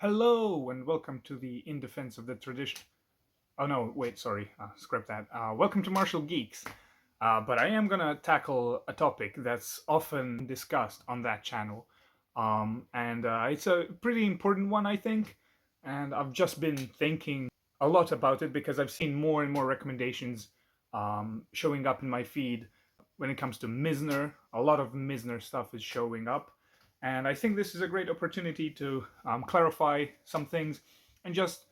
Hello and welcome to the In Defense of the Tradition. Oh no, wait, sorry, scrap that. Welcome to Martial Geeks. But I am gonna tackle a topic that's often discussed on that channel. And it's a pretty important one, I think. And I've just been thinking a lot about it because I've seen more and more recommendations showing up in my feed when it comes to Mizner. A lot of Mizner stuff is showing up. And I think this is a great opportunity to clarify some things and just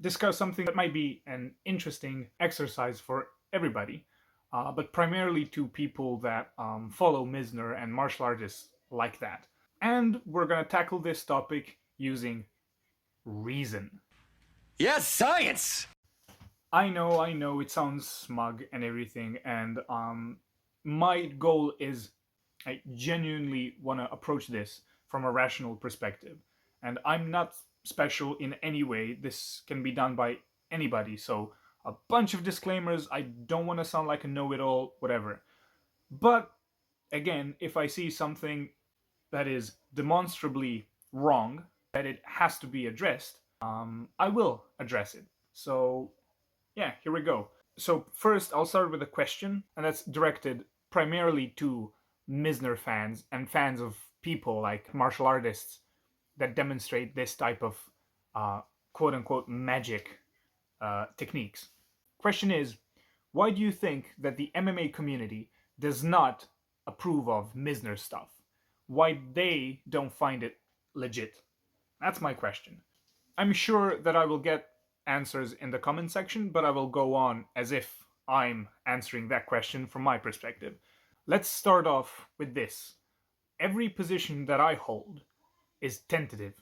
discuss something that might be an interesting exercise for everybody, but primarily to people that follow Mizner and martial artists like that. And we're going to tackle this topic using reason. Yes, science! I know, it sounds smug and everything, and my goal is I genuinely want to approach this from a rational perspective. And I'm not special in any way. This can be done by anybody. So, a bunch of disclaimers. I don't want to sound like a know it all, whatever. But, again, if I see something that is demonstrably wrong, that it has to be addressed, I will address it. So, yeah, here we go. So, first, I'll start with a question, and that's directed primarily to Mizner fans and fans of people like martial artists that demonstrate this type of quote unquote magic techniques. Question is, why do you think that the MMA community does not approve of Mizner stuff? Why they don't find it legit? That's my question. I'm sure that I will get answers in the comment section, but I will go on as if I'm answering that question from my perspective. Let's start off with this. Every position that I hold is tentative,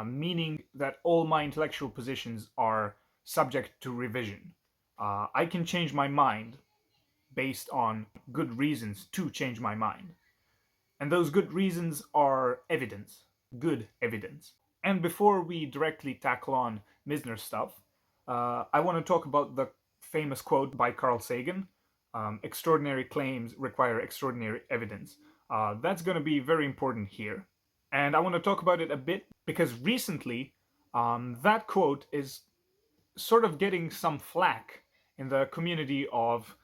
meaning that all my intellectual positions are subject to revision. I can change my mind based on good reasons to change my mind. And those good reasons are evidence, good evidence. And before we directly tackle on Mizner stuff, I want to talk about the famous quote by Carl Sagan, extraordinary claims require extraordinary evidence. That's going to be very important here. And I want to talk about it a bit because recently that quote is sort of getting some flack in the community of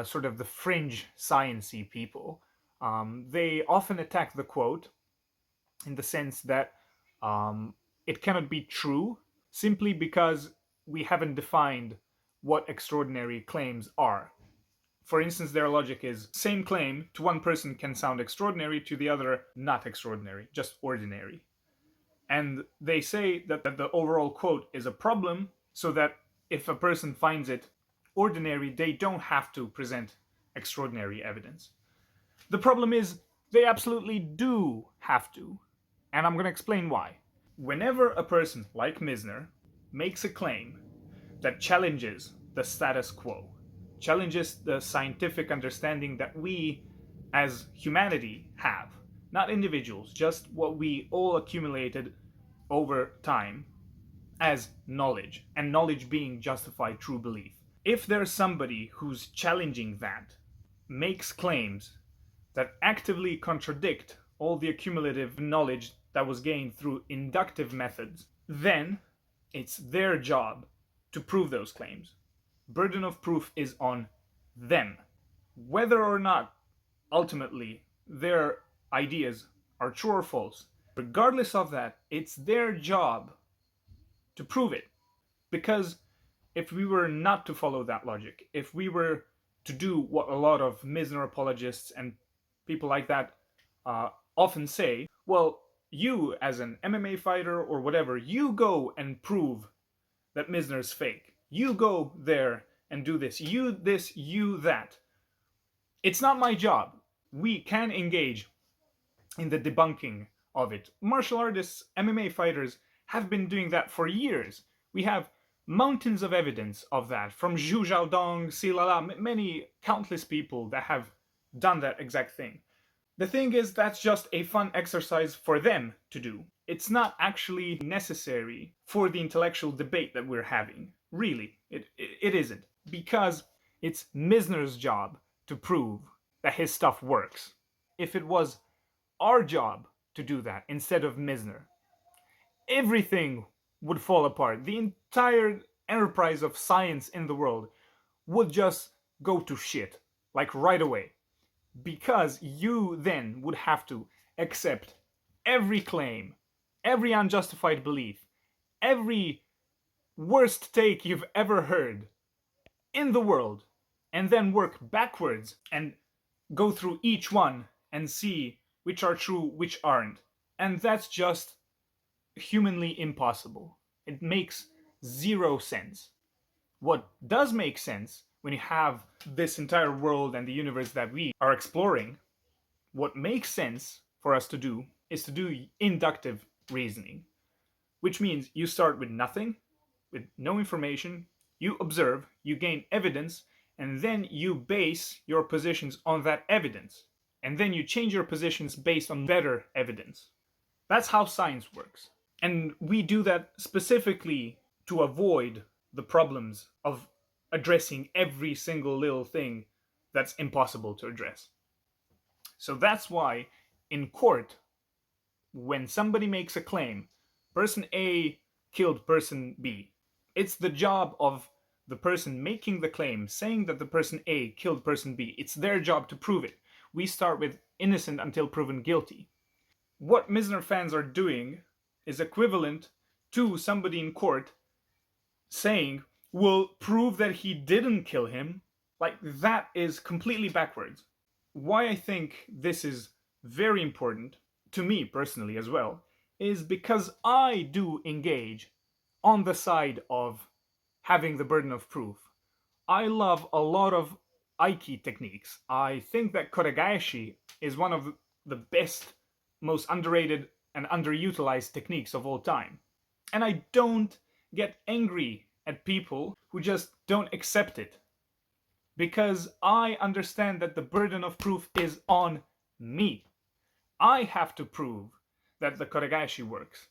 sort of the fringe sciencey people. They often attack the quote in the sense that it cannot be true simply because we haven't defined what extraordinary claims are. For instance, their logic is same claim to one person can sound extraordinary, to the other not extraordinary, just ordinary. And they say that the overall quote is a problem, so that if a person finds it ordinary, they don't have to present extraordinary evidence. The problem is they absolutely do have to, and I'm going to explain why. Whenever a person like Mizner makes a claim that challenges the status quo, challenges the scientific understanding that we as humanity have, not individuals, just what we all accumulated over time as knowledge, and knowledge being justified true belief. If there's somebody who's challenging that, makes claims that actively contradict all the accumulative knowledge that was gained through inductive methods, then it's their job to prove those claims. Burden of proof is on them. Whether or not ultimately their ideas are true or false, regardless of that, it's their job to prove it. Because if we were not to follow that logic, if we were to do what a lot of Mizner apologists and people like that often say, well, you as an MMA fighter or whatever, you go and prove that Mizner's fake. You go there and do this, you that. It's not my job. We can engage in the debunking of it. Martial artists, MMA fighters have been doing that for years. We have mountains of evidence of that from Zhu Zhaodong, Silala, many countless people that have done that exact thing. The thing is, that's just a fun exercise for them to do. It's not actually necessary for the intellectual debate that we're having. Really, it isn't. Because it's Mizner's job to prove that his stuff works. If it was our job to do that instead of Mizner, everything would fall apart. The entire enterprise of science in the world would just go to shit, like right away. Because you then would have to accept every claim, every unjustified belief, every worst take you've ever heard in the world, and then work backwards and go through each one and see which are true, which aren't. And that's just humanly impossible. It makes zero sense. What does make sense when you have this entire world and the universe that we are exploring, what makes sense for us to do is to do inductive reasoning, which means you start with nothing, with no information, you observe, you gain evidence, and then you base your positions on that evidence. And then you change your positions based on better evidence. That's how science works. And we do that specifically to avoid the problems of addressing every single little thing that's impossible to address. So that's why in court, when somebody makes a claim, person A killed person B, it's the job of the person making the claim, saying that the person A killed person B. It's their job to prove it. We start with innocent until proven guilty. What Mizner fans are doing is equivalent to somebody in court saying, "Will prove that he didn't kill him." Like, that is completely backwards. Why I think this is very important, to me personally as well, is because I do engage on the side of having the burden of proof. I love a lot of Aiki techniques. I think that Kotegaeshi is one of the best, most underrated and underutilized techniques of all time. And I don't get angry at people who just don't accept it, because I understand that the burden of proof is on me. I have to prove that the Kotegaeshi works.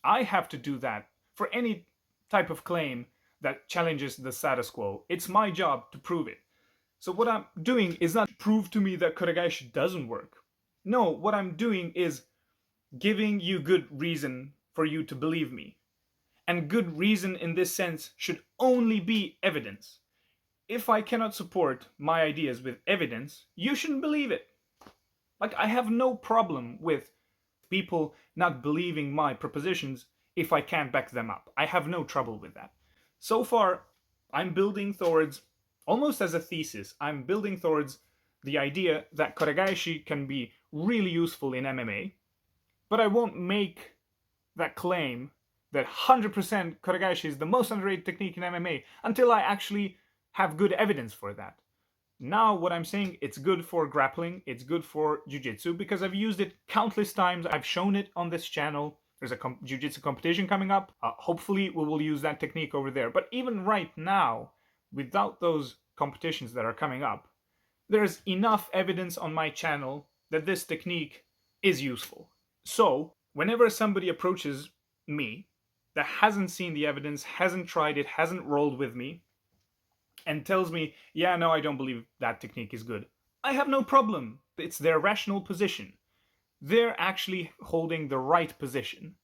I have to do that for any type of claim that challenges the status quo. It's my job to prove it. So what I'm doing is not prove to me that Kotegaeshi doesn't work. No, what I'm doing is giving you good reason for you to believe me. And good reason in this sense should only be evidence. If I cannot support my ideas with evidence, you shouldn't believe it. Like, I have no problem with people not believing my propositions if I can't back them up. I have no trouble with that. So far, I'm building towards, almost as a thesis, I'm building towards the idea that Kotegaeshi can be really useful in MMA, but I won't make that claim that 100% Kotegaeshi is the most underrated technique in MMA until I actually have good evidence for that. Now what I'm saying, it's good for grappling, it's good for jiu-jitsu, because I've used it countless times. I've shown it on this channel. There's a jiu-jitsu competition coming up. Hopefully we will use that technique over there. But even right now, without those competitions that are coming up, there's enough evidence on my channel that this technique is useful. So whenever somebody approaches me that hasn't seen the evidence, hasn't tried it, hasn't rolled with me, and tells me, yeah, no, I don't believe that technique is good, I have no problem. It's their rational position. They're actually holding the right position.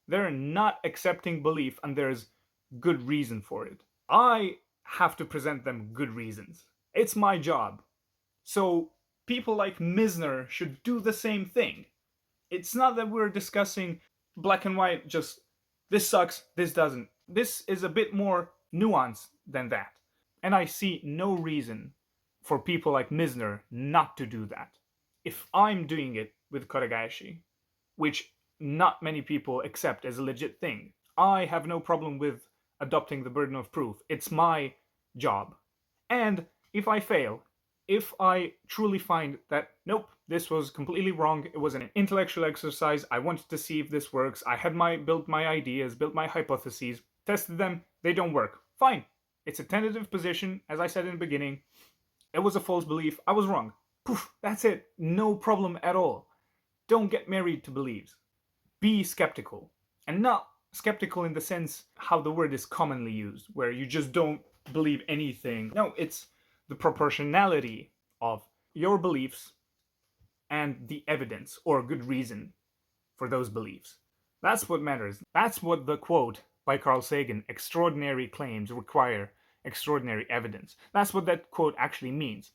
They're not accepting belief, and there's good reason for it. I have to present them good reasons. It's my job. So people like Mizner should do the same thing. It's not that we're discussing black and white, just this sucks, this doesn't. This is a bit more nuanced than that. And I see no reason for people like Mizner not to do that. If I'm doing it with Kotegaeshi, which not many people accept as a legit thing, I have no problem with adopting the burden of proof. It's my job. And if I fail, if I truly find that, nope, this was completely wrong, it was an intellectual exercise, I wanted to see if this works, I had built my ideas, built my hypotheses, tested them, they don't work, fine. It's a tentative position, as I said in the beginning. It was a false belief, I was wrong. Poof, that's it, no problem at all. Don't get married to beliefs. Be skeptical. And not skeptical in the sense how the word is commonly used, where you just don't believe anything. No, it's the proportionality of your beliefs and the evidence or good reason for those beliefs. That's what matters. That's what the quote by Carl Sagan, extraordinary claims require extraordinary evidence. That's what that quote actually means.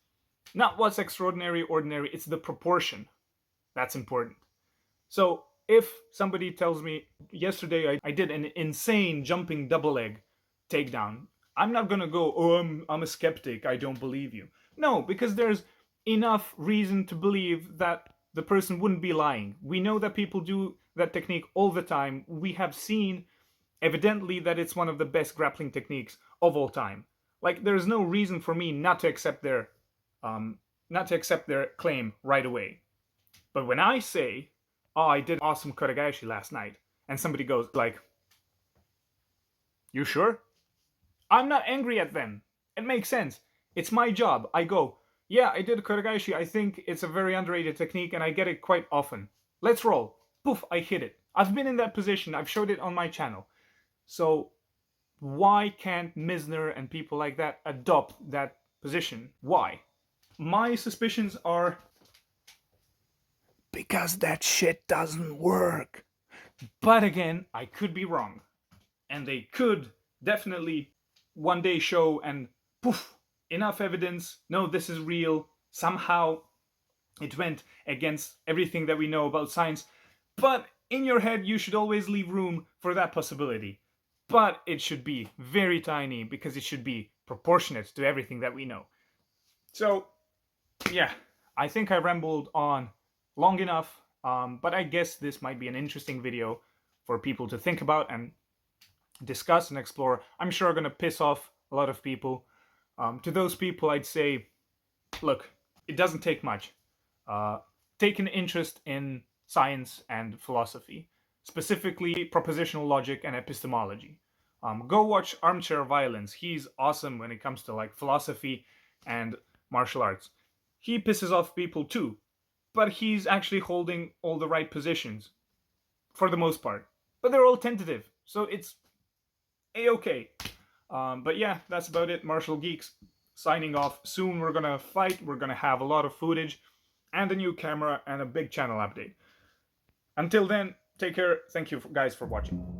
Not what's extraordinary, ordinary, it's the proportion that's important. So if somebody tells me yesterday I did an insane jumping double leg takedown, I'm not gonna go, oh, I'm a skeptic, I don't believe you. No, because there's enough reason to believe that the person wouldn't be lying. We know that people do that technique all the time. We have seen evidently that it's one of the best grappling techniques of all time. Like there's no reason for me um, not to accept their claim right away. But when I say, "Oh, I did awesome kotegaeshi last night," and somebody goes like, "You sure?" I'm not angry at them. It makes sense. It's my job. I go, "Yeah, I did kotegaeshi. I think it's a very underrated technique, and I get it quite often. Let's roll." Poof! I hit it. I've been in that position. I've showed it on my channel. So why can't Mizner and people like that adopt that position? Why? My suspicions are because that shit doesn't work. But again, I could be wrong. And they could definitely one day show and poof, enough evidence. No, this is real. Somehow it went against everything that we know about science. But in your head, you should always leave room for that possibility. But it should be very tiny because it should be proportionate to everything that we know. So, yeah, I think I rambled on long enough, but I guess this might be an interesting video for people to think about and discuss and explore. I'm sure I'm going to piss off a lot of people. To those people, I'd say, look, it doesn't take much. Take an interest in science and philosophy, specifically propositional logic and epistemology. Go watch Armchair Violence. He's awesome when it comes to like philosophy and martial arts. He pisses off people too, but he's actually holding all the right positions for the most part. But they're all tentative, so it's a-okay. But yeah, that's about it. Martial Geeks signing off. Soon we're gonna fight. We're gonna have a lot of footage and a new camera and a big channel update. Until then, take care. Thank you guys for watching.